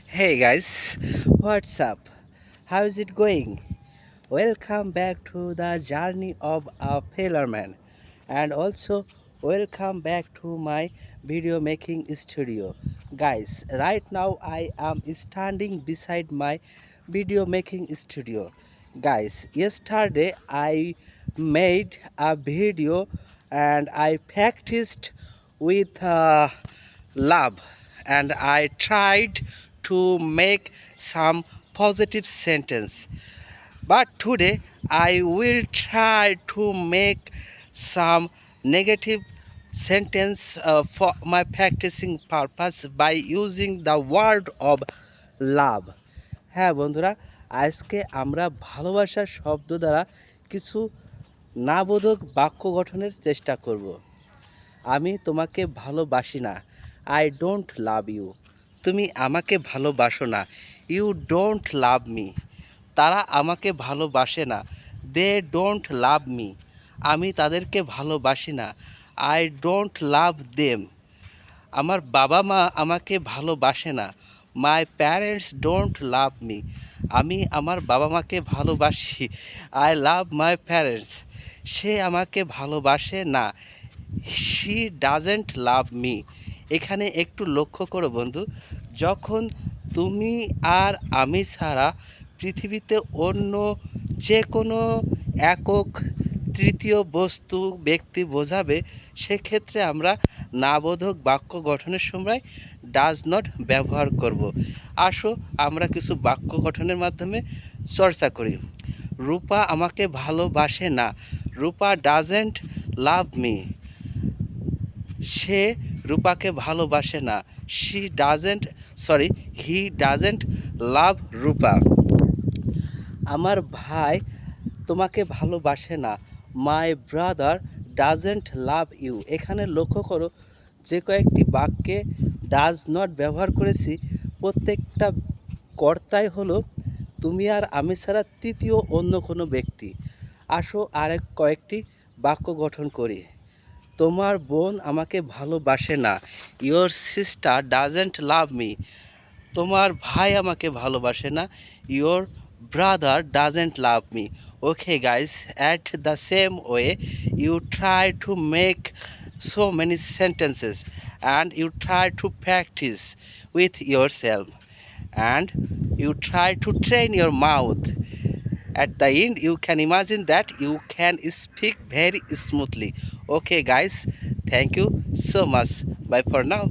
Hey guys, what's up? How's it going? Welcome back to the journey of a failure man, and also welcome back to my video making studio. Guys, right now I am standing beside my video making studio. Guys, yesterday I made a video and I practiced with love, and I tried to make some positive sentence, but today I will try to make some negative sentence for my practicing purpose by using the word of love. হ্যাঁ বন্ধুরা, আজকে আমরা ভালোবাসার শব্দ দ্বারা কিছু নাবোধক বাক্য গঠনের চেষ্টা করব। আমি তোমাকে ভালোবাসি না, আই ডোন্ট লাভ ইউ। তুমি আমাকে ভালোবাসো না, ইউ ডোন্ট লাভ মি। তারা আমাকে ভালোবাসে না, দে ডোন্ট লাভ মি। আমি তাদেরকে ভালোবাসি না, আই ডোন্ট লাভ দেম। আমার বাবা মা আমাকে ভালোবাসে না, my parents don't love me. আমি আমার বাবা মাকে ভালোবাসি, আই লাভ মাই প্যারেন্টস। সে আমাকে ভালোবাসে না, শি ডাজেন্ট লাভ মি। এখানে একটু লক্ষ্য করো বন্ধু, যখন তুমি আর আমি ছাড়া পৃথিবীতে অন্য যে কোনো একক তৃতীয় বস্তু ব্যক্তি বোঝাবে, সেক্ষেত্রে আমরা নাবোধক বাক্য গঠনের সময় ডাজ নট ব্যবহার করব। আসো আমরা কিছু বাক্য গঠনের মাধ্যমে চর্চা করি। রূপা আমাকে ভালোবাসে না, রূপা ডাজেন্ট লাভ মি। সে রূপাকে ভালোবাসে না, হি ডাজেন্ট লাভ রূপা। আমার ভাই তোমাকে ভালোবাসে না, my brother doesn't love you. এখানে লক্ষ্য করো, যে কয়েকটি বাক্যে ডাজ নট ব্যবহার করেছি, প্রত্যেকটা কর্তাই হলো তুমি আর আমি ছাড়া তৃতীয় অন্য কোনো ব্যক্তি। আসো আরেক কয়েকটি বাক্য গঠন করি। তোমার বোন আমাকে ভালোবাসে না, your sister doesn't love me. তোমার ভাই আমাকে ভালোবাসে না, your brother doesn't love me. Okay guys, at the same way you try to make so many sentences and you try to practice with yourself and you try to train your mouth. At the end you can imagine that you can speak very smoothly. Okay guys, thank you so much. Bye for now.